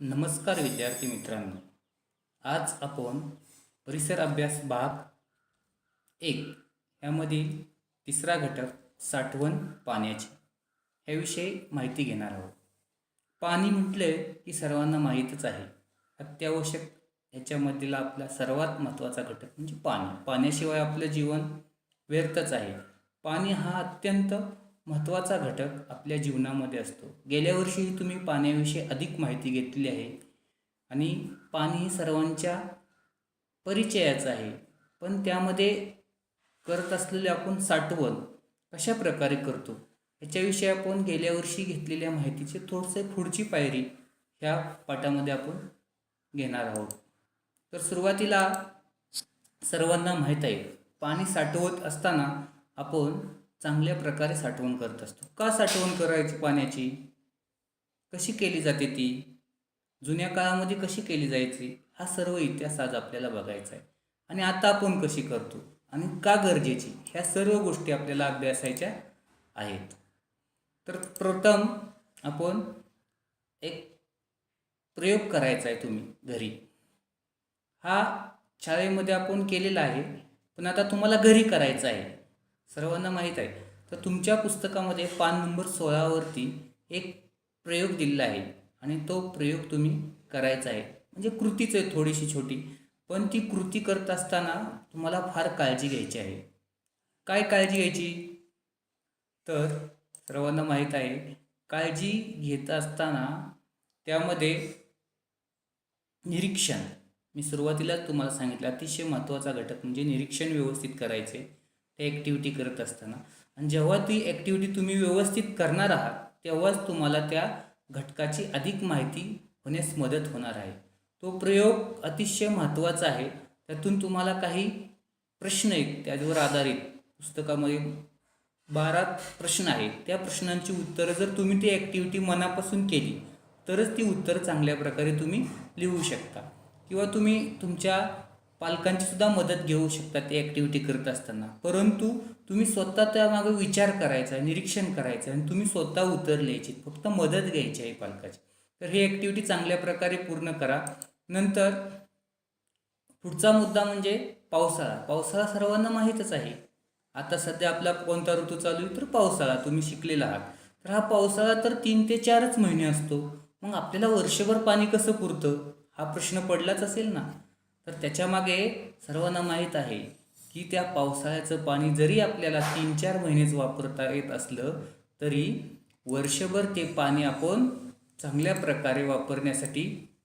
नमस्कार विद्यार्थी मित्रांनो. आज आपण परिसर अभ्यास भाग 1 यामधील तिसरा घटक साठवण पाण्याची ह्याविषयी माहिती घेणार आहोत. पाणी म्हटले की सर्वांना माहीतच आहे. अत्यावश्यक ह्याच्यामधील आपला सर्वात महत्त्वाचा घटक म्हणजे पाणी. पाण्याशिवाय आपलं जीवन व्यर्थच आहे. पाणी हा अत्यंत महत्त्वाचा घटक आपल्या जीवनामध्ये असतो. गेल्या वर्षीही तुम्ही पाण्याविषयी अधिक माहिती घेतली आहे आणि पाणी हे सर्वांच्या परिचयाचं आहे. पण त्यामध्ये करत असलेले आपण साठवण कशा प्रकारे करतो ह्याच्याविषयी आपण गेल्या वर्षी घेतलेल्या माहितीचे थोडसे पुढची पायरी ह्या पाठामध्ये आपण घेणार आहोत. तर सुरुवातीला सर्वांना माहीत आहे, पाणी साठवत असताना आपण चांगल्या प्रकारे साठवण करत असतो. का साठवण करायची पाण्याची, कशी केली जाते ती, जुन्या काळामध्ये कशी केली जायची, हा सर्व इतिहास आज आपल्याला बघायचा आहे. आणि आता आपण कशी करतो आणि का गरजेची, ह्या सर्व गोष्टी आपल्याला अभ्यासायच्या आहेत. तर प्रथम आपण एक प्रयोग करायचा आहे तुम्ही घरी. हा शाळेमध्ये आपण केलेला आहे, पण आता तुम्हाला घरी करायचा आहे. सर्वांना माहीत आहे. तर तुमच्या पुस्तकामध्ये पान नंबर 16वरती एक प्रयोग दिलेला आहे आणि तो प्रयोग तुम्ही करायचा आहे. म्हणजे कृतीच आहे थोडीशी छोटी, पण ती कृती करत असताना तुम्हाला फार काळजी घ्यायची आहे. काय काळजी घ्यायची? तर सर्वांना माहीत आहे, काळजी घेत असताना त्यामध्ये निरीक्षण, मी सुरुवातीलाच तुम्हाला सांगितलं, अतिशय महत्त्वाचा घटक म्हणजे निरीक्षण व्यवस्थित करायचे ते ॲक्टिव्हिटी करत असताना. आणि जेव्हा ती ॲक्टिव्हिटी तुम्ही व्यवस्थित करणार आहात तेव्हाच तुम्हाला त्या घटकाची अधिक माहिती होण्यास मदत होणार आहे. तो प्रयोग अतिशय महत्त्वाचा आहे. त्यातून तुम्हाला काही प्रश्न आहेत त्याच्यावर आधारित पुस्तकामध्ये 12 प्रश्न आहेत. त्या प्रश्नांची उत्तरं जर तुम्ही ती ॲक्टिव्हिटी मनापासून केली तरच ती उत्तरं चांगल्या प्रकारे तुम्ही लिहू शकता. किंवा तुम्ही तुमच्या पालकांची सुद्धा मदत घेऊ शकता ती ॲक्टिव्हिटी करत असताना. परंतु तुम्ही स्वतः त्यामागे विचार करायचा, निरीक्षण करायचं आणि तुम्ही स्वतः उत्तर लिहायची, फक्त मदत घ्यायची आहे पालकाची. तर ही ॲक्टिव्हिटी चांगल्या प्रकारे पूर्ण करा. नंतर पुढचा मुद्दा म्हणजे पावसाळा. पावसाळा सर्वांना माहीतच आहे. आता सध्या आपला कोणता ऋतू चालू आहे? तर पावसाळा. तुम्ही शिकलेला आहात. तर हा पावसाळा तर 3 ते 4च महिने असतो. मग आपल्याला वर्षभर पाणी कसं पुरतं, हा प्रश्न पडलाच असेल ना. तर त्याच्यामागे सर्वांना माहीत आहे की त्या पावसाळ्याचं पाणी जरी आपल्याला 3-4 महिनेच वापरता येत असलं तरी वर्षभर ते पाणी आपण चांगल्या प्रकारे वापरण्यासाठी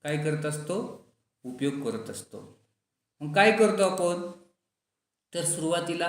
काय करत असतो? उपयोग करत असतो. मग काय करतो आपण? तर सुरुवातीला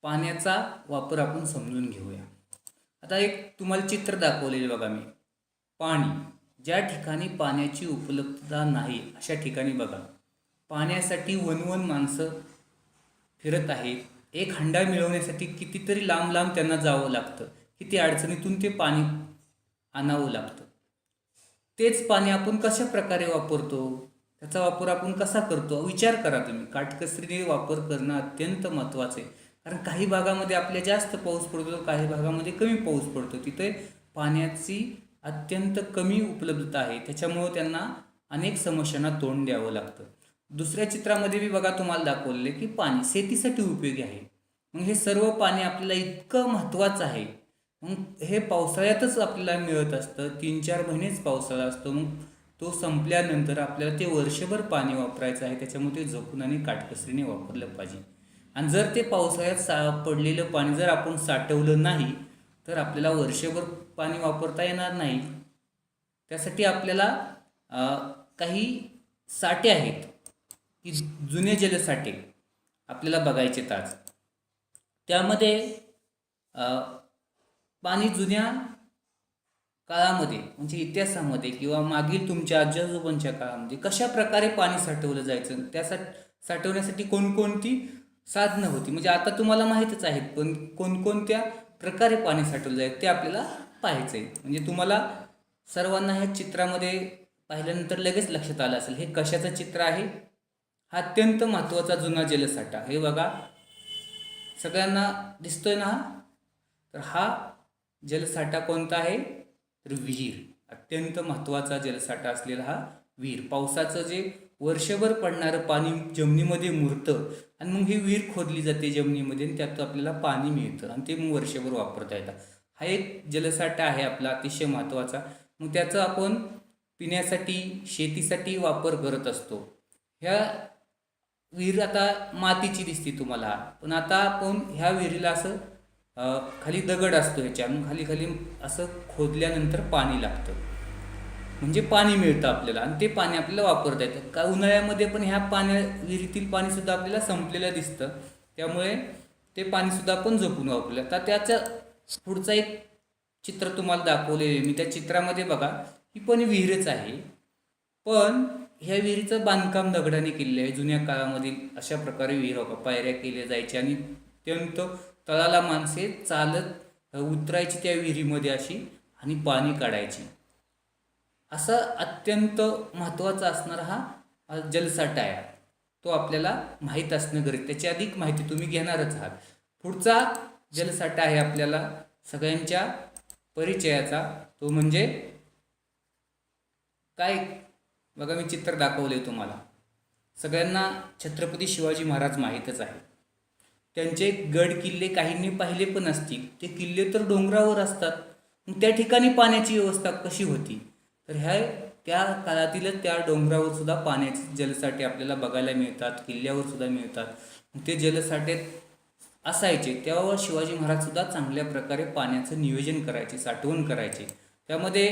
पाण्याचा वापर आपण समजून घेऊया. आता एक तुम्हाला चित्र दाखवलेले बघा मी. पाणी, ज्या ठिकाणी पाण्याची उपलब्धता नाही अशा ठिकाणी बघा पाण्यासाठी वणवण माणसं फिरत आहेत. एक हंडा मिळवण्यासाठी कितीतरी लांब लांब त्यांना जावं लागतं, किती अडचणीतून ते पाणी आणावं लागतं. तेच पाणी आपण कशा प्रकारे वापरतो, त्याचा वापर आपण कसा करतो, विचार करा तुम्ही. काटकसरीने वापर करणं अत्यंत महत्त्वाचं आहे. कारण काही भागामध्ये आपल्या जास्त पाऊस पडतो, काही भागामध्ये कमी पाऊस पडतो. तिथे पाण्याची अत्यंत कमी उपलब्धता आहे. त्याच्यामुळं त्यांना अनेक समस्यांना तोंड द्यावं लागतं. दुसऱ्या चित्रामध्ये मी बघा तुम्हाला दाखवलेलं की पाणी शेतीसाठी उपयोगी आहे. मग हे सर्व पाणी आपल्याला इतकं महत्त्वाचं आहे. मग हे पावसाळ्यातच आपल्याला मिळत असतं. 3-4 महिनेच पावसाळा असतो. मग तो संपल्यानंतर आपल्याला ते वर्षभर पाणी वापरायचं आहे. त्याच्यामुळे ते जपून आणि काटकसरीने वापरलं पाहिजे. आणि जर ते पावसाळ्यात पडलेलं पाणी जर आपण साठवलं नाही तर आपल्याला वर्षभर पाणी वापरता येणार नाही. त्यासाठी आपल्याला काही साठे आहेत की जुने जलसाठे आपल्याला बघायचे आज. त्यामध्ये पाणी जुन्या काळामध्ये म्हणजे इतिहासामध्ये किंवा मागील तुमच्या आजी आजोबांच्या काळामध्ये कशा प्रकारे पाणी साठवलं जायचं, त्यासाठी साठवण्यासाठी कोणकोणती साधनं होती, म्हणजे आता तुम्हाला माहीतच आहेत, पण कोणकोणत्या प्रकारे पाणी साठवलं जायचं ते आपल्याला पाहायचं आहे. म्हणजे तुम्हाला सर्वांना ह्या चित्रामध्ये पाहिल्यानंतर लगेच लक्षात आलं असेल हे कशाचं चित्र आहे. हा अत्यंत महत्त्वाचा जुना जलसाठा. हे बघा सगळ्यांना दिसतोय ना. तर हा जलसाठा कोणता आहे? तर विहीर. अत्यंत महत्त्वाचा जलसाठा असलेला हा विहीर. पावसाचं जे वर्षभर पडणारं पाणी जमिनीमध्ये मुरतं आणि मग ही विहीर खोदली जाते जमिनीमध्ये आणि त्यात आपल्याला पाणी मिळतं आणि ते मग वर्षभर वापरता येतं. हा एक जलसाठा आहे आपला अतिशय महत्त्वाचा. मग त्याचा आपण पिण्यासाठी शेतीसाठी वापर करत असतो. ह्या विहीर आता मातीची दिसते तुम्हाला, पण आता आपण ह्या विहिरीला असं खाली दगड असतो ह्याच्या, मग खाली खाली असं खोदल्यानंतर पाणी लागतं, म्हणजे पाणी मिळतं आपल्याला आणि ते पाणी आपल्याला वापरता येतं. का उन्हाळ्यामध्ये पण ह्या विहिरीतील पाणीसुद्धा आपल्याला संपलेलं दिसतं, त्यामुळे ते पाणीसुद्धा आपण जपून वापरूया. तर त्याचं पुढचं एक चित्र तुम्हाला दाखवलेलं आहे मी. त्या चित्रामध्ये बघा, ही पण विहीरच आहे, पण ह्या विहिरीचं बांधकाम दगडाने केलेलं आहे. जुन्या काळामधील अशा प्रकारे विहीर होता, पायऱ्या केल्या जायच्या आणि अत्यंत तळाला माणसे चालत उतरायची त्या विहिरीमध्ये अशी आणि पाणी काढायची. असा अत्यंत महत्त्वाचा असणारा हा जलसाठा आहे. तो आपल्याला माहीत असणं गरजेचं. त्याची अधिक माहिती तुम्ही घेणारच आहात. पुढचा जलसाठा आहे आपल्याला सगळ्यांच्या परिचयाचा, तो म्हणजे काय? बघा, मी चित्र दाखवले तुम्हाला. सगळ्यांना छत्रपती शिवाजी महाराज माहीतच आहे. त्यांचे गड किल्ले काहींनी पाहिले पण असतील. ते किल्ले तर डोंगरावर असतात, मग त्या ठिकाणी पाण्याची व्यवस्था कशी होती? तर त्या काळातीलच त्या डोंगरावर सुद्धा पाण्याचे जलसाठे आपल्याला बघायला मिळतात, किल्ल्यावर सुद्धा मिळतात. ते जलसाठे असायचे तेव्हा शिवाजी महाराज सुद्धा चांगल्या प्रकारे पाण्याचं नियोजन करायचे, साठवण करायचे. त्यामध्ये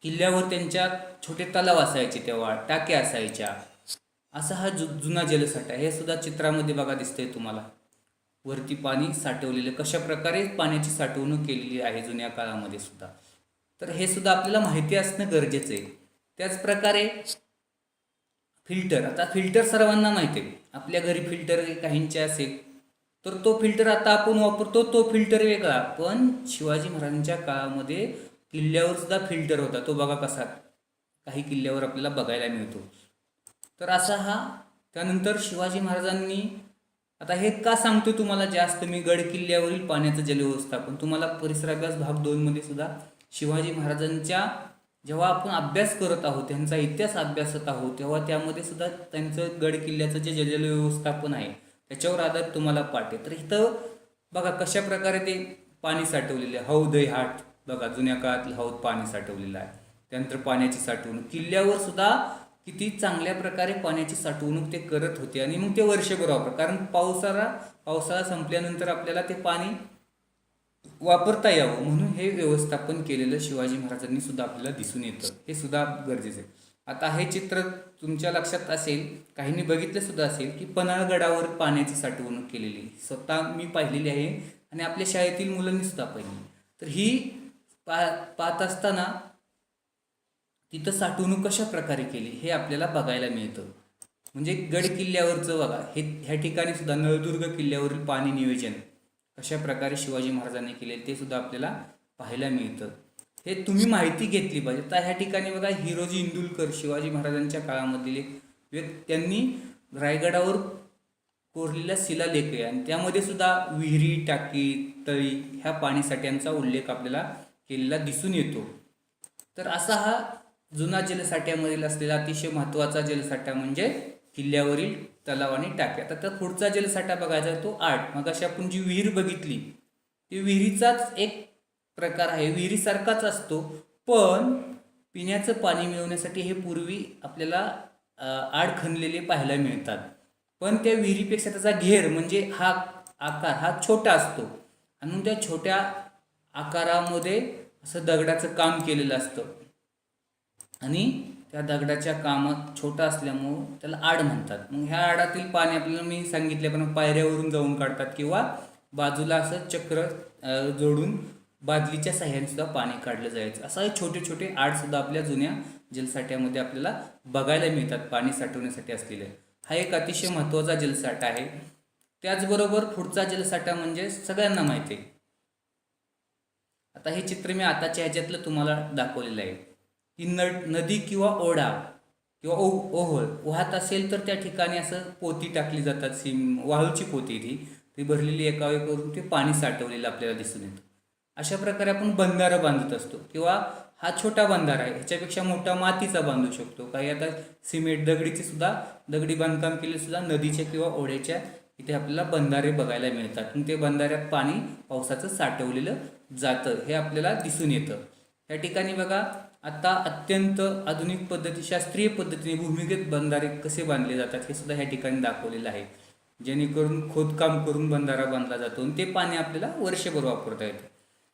किल्ल्यावर त्यांच्या छोटे तलाव असायचे, तेव्हा टाक्या असायच्या. असा हा जुना जलसाठा. हे सुद्धा चित्रामध्ये बघा दिसतंय तुम्हाला, वरती पाणी साठवलेलं, कशा प्रकारे पाण्याची साठवणूक केलेली आहे जुन्या काळामध्ये सुद्धा. तर हे सुद्धा आपल्याला माहिती असणं गरजेचं आहे. त्याचप्रकारे फिल्टर. आता फिल्टर सर्वांना माहिती आहे, आपल्या घरी फिल्टर काहींचे असेल तर तो फिल्टर आता आपण वापरतो, तो फिल्टर वेगळा. पण शिवाजी महाराजांच्या काळामध्ये किल्ल्यावर सुद्धा फिल्टर होता. तो बघा कसा काही किल्ल्यावर आपल्याला बघायला मिळतो. तर असा हा. त्यानंतर शिवाजी महाराजांनी, आता हे का सांगतो तुम्हाला जास्त मी, गड किल्ल्यावरील पाण्याचं जलव्यवस्थापन. तुम्हाला परिसर अभ्यास भाग 2 मध्ये सुद्धा शिवाजी महाराजांच्या जेव्हा आपण अभ्यास करत आहोत, त्यांचा इतिहास अभ्यासत आहोत, तेव्हा त्यामध्ये सुद्धा त्यांचं गड किल्ल्याचं जे जलव्यवस्थापन आहे त्याच्यावर आधारित तुम्हाला पाठ आहे. तर इथं बघा कशा प्रकारे ते पाणी साठवलेलं आहे. हौद हाट बघा, जुन्या काळातलं हौद पाणी साठवलेलं आहे. त्यानंतर पाण्याची साठवणूक किल्ल्यावर सुद्धा किती चांगल्या प्रकारे पाण्याची साठवणूक ते करत होते आणि मग ते वर्षभर वापर, कारण पावसाळा संपल्यानंतर आपल्याला ते पाणी वापरता यावं म्हणून हे व्यवस्थापन केलेलं शिवाजी महाराजांनी सुद्धा आपल्याला दिसून येतं. हे सुद्धा गरजेचं आहे. आता हे चित्र तुमच्या लक्षात असेल, काहींनी बघितलं सुद्धा असेल की पन्हाळगडावर पाण्याची साठवणूक केलेली स्वतः मी पाहिलेली आहे आणि आपल्या शाळेतील मुलांनी सुद्धा पाहिली. तर ही पाहत असताना तिथं साठवणूक कशा प्रकारे केली हे आपल्याला बघायला मिळतं. म्हणजे गड किल्ल्यावरचं बघा, ह्या ठिकाणी सुद्धा नळदुर्ग किल्ल्यावरील पाणी नियोजन कशा प्रकारे शिवाजी महाराजांनी केले ते सुद्धा आपल्याला पाहायला मिळतं. हे तुम्ही माहिती घेतली पाहिजे. तर ह्या ठिकाणी बघा, हिरोजी इंदुलकर शिवाजी महाराजांच्या काळामधील एक त्यांनी रायगडावर कोरलेला शिलालेख आहे आणि त्यामध्ये सुद्धा विहिरी, टाकी, तळी ह्या पाणीसाठ्यांचा उल्लेख आपल्याला केलेला दिसून येतो. तर असा हा जुना जलसाठ्यामधील असलेला अतिशय महत्त्वाचा जलसाठा म्हणजे किल्ल्यावरील तलाव आणि टाक्या. तर पुढचा जलसाठा बघायचा तो 8. मग अशी आपण जी विहीर बघितली ती विहिरीचाच एक प्रकार आहे, विहिरीसारखाच असतो, पण पिण्याचं पाणी मिळवण्यासाठी हे पूर्वी आपल्याला आड खणलेले पाहायला मिळतात. पण त्या विहिरीपेक्षा त्याचा घेर म्हणजे हा आकार हा छोटा असतो आणि मग त्या छोट्या आकारामध्ये असं दगडाचं काम केलेलं असतं आणि त्या दगडाच्या कामात छोटा असल्यामुळं त्याला आड म्हणतात. मग ह्या आडातील पाणी आपल्याला मी सांगितल्याप्रमाणे पायऱ्यावरून जाऊन काढतात किंवा बाजूला असं चक्र जोडून बादलीच्या साह्याने सुद्धा पाणी काढलं जायचं. असं हे छोटे छोटे आडसुद्धा आपल्या जुन्या जलसाठ्यामध्ये आपल्याला बघायला मिळतात पाणी साठवण्यासाठी असलेले. हा एक अतिशय महत्त्वाचा जलसाठा आहे. त्याचबरोबर पुढचा जलसाठा म्हणजे सगळ्यांना माहिती आहे. आता हे चित्र मी आताच्या ह्याच्यातलं तुम्हाला दाखवलेलं आहे की नदी किंवा ओढा किंवा ओहोळ वाहत असेल तर त्या ठिकाणी असं पोती टाकली जातात, वाळूची पोती ती भरलेली एका करून ते पाणी साठवलेलं आपल्याला दिसून येतं. अशा प्रकारे आपण बंधारं बांधत असतो किंवा हा छोटा बंधारा आहे, ह्याच्यापेक्षा मोठा मातीचा बांधू शकतो. काही आता सिमेंट दगडीचे सुद्धा दगडी बांधकाम केले सुद्धा नदीच्या किंवा ओढ्याच्या इथे आपल्याला बंधारे बघायला मिळतात. आणि ते बंधाऱ्यात पाणी पावसाचं साठवलेलं जातं हे आपल्याला दिसून येतं. या ठिकाणी बघा आता अत्यंत आधुनिक पद्धती शास्त्रीय पद्धतीने भूमिगत बंधारे कसे बांधले जातात हे सुद्धा ह्या ठिकाणी दाखवलेलं आहे. जेणेकरून खोदकाम करून बंधारा बांधला जातो आणि ते पाणी आपल्याला वर्षभर वापरता येतं.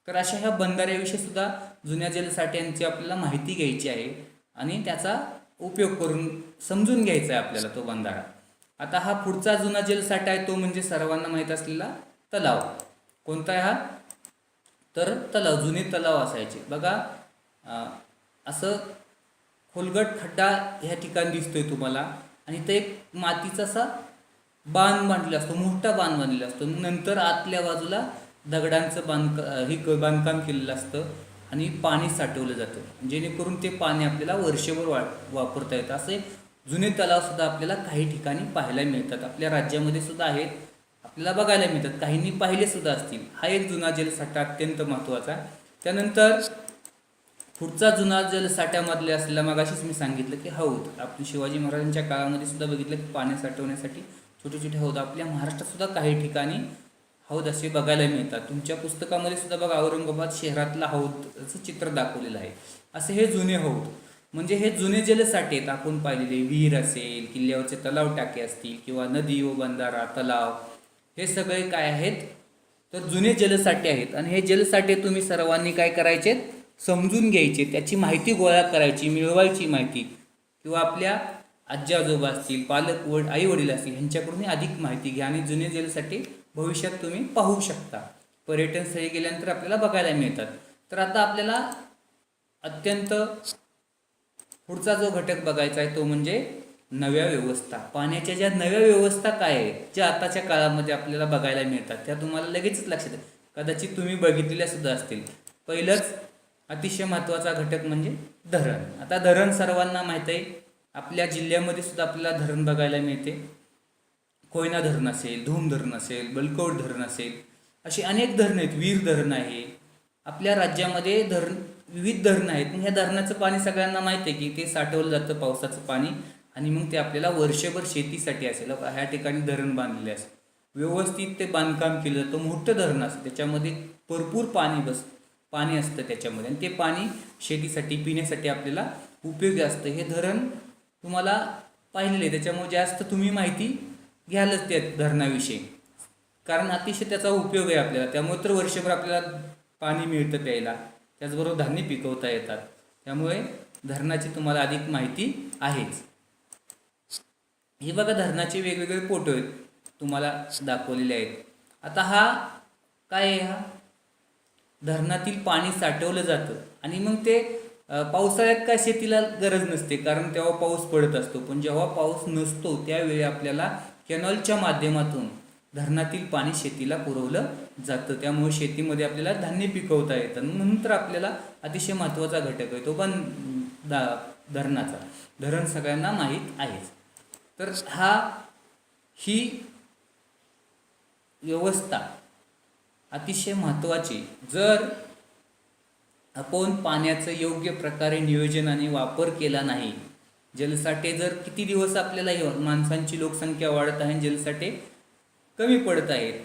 तर अशा ह्या बंधाऱ्याविषयी सुद्धा जुन्या जलसाठ्यांची आपल्याला माहिती घ्यायची आहे आणि त्याचा उपयोग करून समजून घ्यायचा आहे आपल्याला तो बंधारा. आता हा पुढचा जुना जलसाठा आहे तो म्हणजे सर्वांना माहीत असलेला तलाव. कोणता आहे हा? तर तलाव. जुने तलाव असायचे बघा. असं खोलगट खड्डा ह्या ठिकाणी दिसतोय तुम्हाला आणि ते एक मातीचा असा बांध बांधलेला असतो, मोठा बांध बांधलेला असतो. नंतर आतल्या बाजूला दगडांचं बांधकाम केलेलं असतं आणि पाणी साठवलं जातं जेणेकरून ते पाणी आपल्याला वर्षभर वापरता येतं. असे जुने तलावसुद्धा आपल्याला काही ठिकाणी पाहायला मिळतात. आपल्या राज्यामध्ये सुद्धा आहेत, आपल्याला बघायला मिळतात. काहींनी पाहिले सुद्धा असतील. हा एक जुना जलसाठा अत्यंत महत्त्वाचा. त्यानंतर पुढचा जुना जलसाठ्यामधले असलेला मगाशीच मी सांगितलं की हौद. आपण शिवाजी महाराजांच्या काळामध्ये सुद्धा बघितलं की पाणी साठवण्यासाठी छोटे छोटे हौद आपल्या महाराष्ट्रात सुद्धा काही ठिकाणी हौद असे बघायला मिळतात. तुमच्या पुस्तकामध्ये सुद्धा बघा औरंगाबाद शहरातला हौदचं चित्र दाखवलेलं आहे. असे हे जुने हौद म्हणजे हे जुने जलसाठे आहेत. आपण पाहिलेले विहीर असेल, किल्ल्यावरचे तलाव टाके असतील किंवा नदी व बंधारा तलाव हे सगळे काय आहेत तर जुने जलसाठे आहेत. आणि हे जलसाठे तुम्ही सर्वांनी काय करायचे समजून घ्यायचे, त्याची माहिती गोळा करायची, मिळवायची माहिती किंवा आपल्या आजी आजोबा असतील, आई वडील असतील ह्यांच्याकडून अधिक माहिती घ्या आणि जुने जलसाठे भविष्यात तुम्ही पाहू शकता. पर्यटन स्थळी गेल्यानंतर आपल्याला बघायला मिळतात. तर आता आपल्याला अत्यंत पुढचा जो घटक बघायचा आहे तो म्हणजे नव्या व्यवस्था. पाण्याच्या ज्या नव्या व्यवस्था काय आहेत ज्या आताच्या काळामध्ये आपल्याला बघायला मिळतात त्या तुम्हाला लगेचच लक्षात येईल. कदाचित तुम्ही बघितलेल्या सुद्धा असतील. पहिलंच अतिशय महत्त्वाचा घटक म्हणजे धरण. आता धरण सर्वांना माहीत आहे. आपल्या जिल्ह्यामध्ये सुद्धा आपल्याला धरण बघायला मिळते. कोयना धरण असेल, धूम धरण असेल, बलकवड धरण असेल, अशी अनेक धरणं आहेत. वीर धरण आहे. आपल्या राज्यामध्ये विविध धरणं आहेत. मग ह्या धरणाचं पाणी सगळ्यांना माहिती आहे की ते साठवलं जातं पावसाचं पाणी आणि मग ते आपल्याला वर्षभर शेतीसाठी असेल ह्या ठिकाणी धरण बांधलेले असतं. व्यवस्थित ते बांधकाम केलं जातं. मोठं धरण असतं त्याच्यामध्ये भरपूर पाणी असतं त्याच्यामध्ये आणि ते पाणी शेतीसाठी पिण्यासाठी आपल्याला उपयोगी असतं. हे धरण तुम्हाला पाहिलेलं आहे त्याच्यामुळे जास्त तुम्ही माहिती घ्यालच त्या धरणाविषयी कारण अतिशय त्याचा उपयोग आहे आपल्याला. त्यामुळे तर वर्षभर आपल्याला पाणी मिळतं प्यायला. त्याचबरोबर धान्य पिकवता येतात. त्यामुळे धरणाची तुम्हाला अधिक माहिती आहेच. हे बघा धरणाचे वेगवेगळे फोटो आहेत तुम्हाला दाखवलेले आहेत. आता हा काय आहे? हा धरणातील पाणी साठवलं जातं आणि मग ते पावसाळ्यात काय शेतीला गरज नसते कारण तेव्हा पाऊस पडत असतो. पण जेव्हा पाऊस नसतो त्यावेळी आपल्याला कॅनॉलच्या माध्यमातून धरणातील पाणी शेतीला पुरवलं जातं. त्यामुळे शेतीमध्ये आपल्याला धान्य पिकवता येतं. म्हणून तर आपल्याला अतिशय महत्त्वाचा घटक आहे तो पण धरणाचा. धरण सगळ्यांना माहीत आहेच. तर ही व्यवस्था अतिशय महत्त्वाची. जर आपण पाण्याचं योग्य प्रकारे नियोजन आणि वापर केला नाही, जलसाठे जर किती दिवस आपल्याला माणसांची लोकसंख्या वाढत आहे जलसाठे कमी पडत आहेत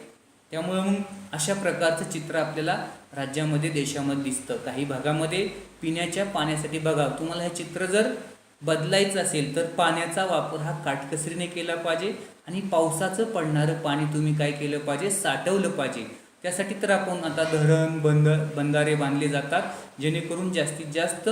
त्यामुळे मग अशा प्रकारचं चित्र आपल्याला राज्यामध्ये देशामध्ये दिसतं. काही भागामध्ये पिण्याच्या पाण्यासाठी बघा तुम्हाला हे चित्र जर बदलायचं असेल तर पाण्याचा वापर हा काटकसरीने केला पाहिजे आणि पावसाचं पडणारं पाणी तुम्ही काय केलं पाहिजे साठवलं पाहिजे. त्यासाठी तर आपण आता धरण बंधारे बांधले जातात जेणेकरून जास्तीत जास्त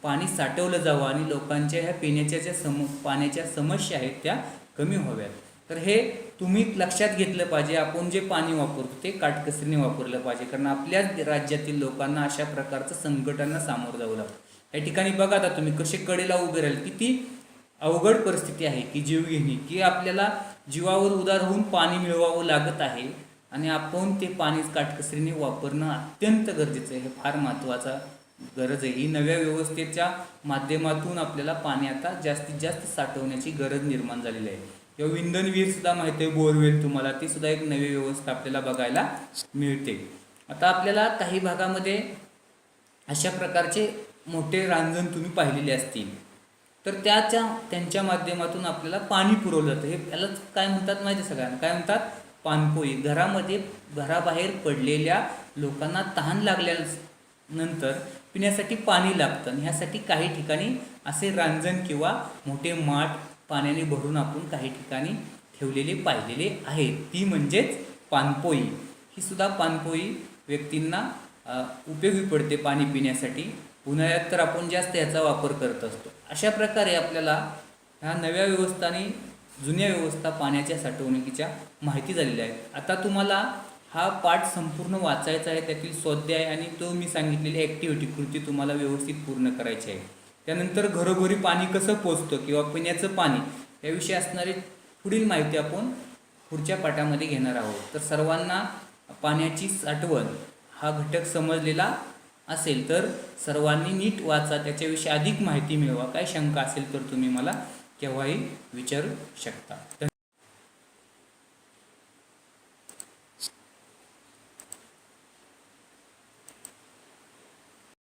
पाणी साठवलं जावं आणि लोकांच्या ह्या पिण्याच्या ज्या पाण्याच्या समस्या आहेत त्या कमी व्हाव्यात. तर हे तुम्ही लक्षात घेतलं पाहिजे. आपण जे पाणी वापरतो ते काटकसरीने वापरलं पाहिजे कारण आपल्या राज्यातील लोकांना अशा प्रकारचं संकटांना सामोरं जावं लागतं. या ठिकाणी बघा आता तुम्ही कसे कडेला उभे राहील. किती अवघड परिस्थिती आहे की जीवघेणी की आपल्याला जीवावर उदार होऊन पाणी मिळवावं लागत आहे आणि आपण ते पाणी काटकसरीने वापरणं अत्यंत गरजेचं आहे. हे फार महत्त्वाचा गरज आहे. ही नव्या व्यवस्थेच्या माध्यमातून आपल्याला पाणी आता जास्तीत जास्त साठवण्याची गरज निर्माण झालेली आहे. किंवा विंधन विहीर सुद्धा माहिती आहे, बोरवेल तुम्हाला ती सुद्धा एक नवी व्यवस्था आपल्याला बघायला मिळते. आता आपल्याला काही भागामध्ये अशा प्रकारचे मोठे रांजण तुम्ही पाहिलेले असतील, तर त्यांच्या माध्यमातून आपल्याला पाणी पुरवलं जातं. हे यालाच काय म्हणतात माहिती आहे सगळ्यांना? काय म्हणतात? पाणपोई. घराबाहेर पडलेल्या लोकांना तहान लागल्यानंतर पिण्यासाठी पाणी लागतं, आणि ह्यासाठी काही ठिकाणी असे रांजण किंवा मोठे माठ पाण्याने भरून आपण काही ठिकाणी ठेवलेले पाहिलेले आहेत. ती म्हणजेच पाणपोई. ही सुद्धा पाणपोई व्यक्तींना उपयोगी पडते पाणी पिण्यासाठी. उन्हाळ्यात तर आपण जास्त याचा वापर करत असतो. अशा प्रकारे आपल्याला ह्या नव्या व्यवस्था आणि जुन्या व्यवस्था पाण्याच्या साठवणुकीच्या माहिती झालेल्या आहेत. आता तुम्हाला हा पाठ संपूर्ण वाचायचा आहे, त्यातील स्वाध्याय आणि तो मी सांगितलेली ॲक्टिव्हिटी कृती तुम्हाला व्यवस्थित पूर्ण करायची आहे. त्यानंतर घरोघरी पाणी कसं पोचतं किंवा पिण्याचं पाणी याविषयी असणारी पुढील माहिती आपण पुढच्या पाठामध्ये घेणार आहोत. तर सर्वांना पाण्याची साठवण हा घटक समजलेला असेल तर सर्वांनी नीट वाचा, त्याच्याविषयी अधिक माहिती मिळवा. काय शंका असेल तर तुम्ही मला केव्हाही विचारू शकता.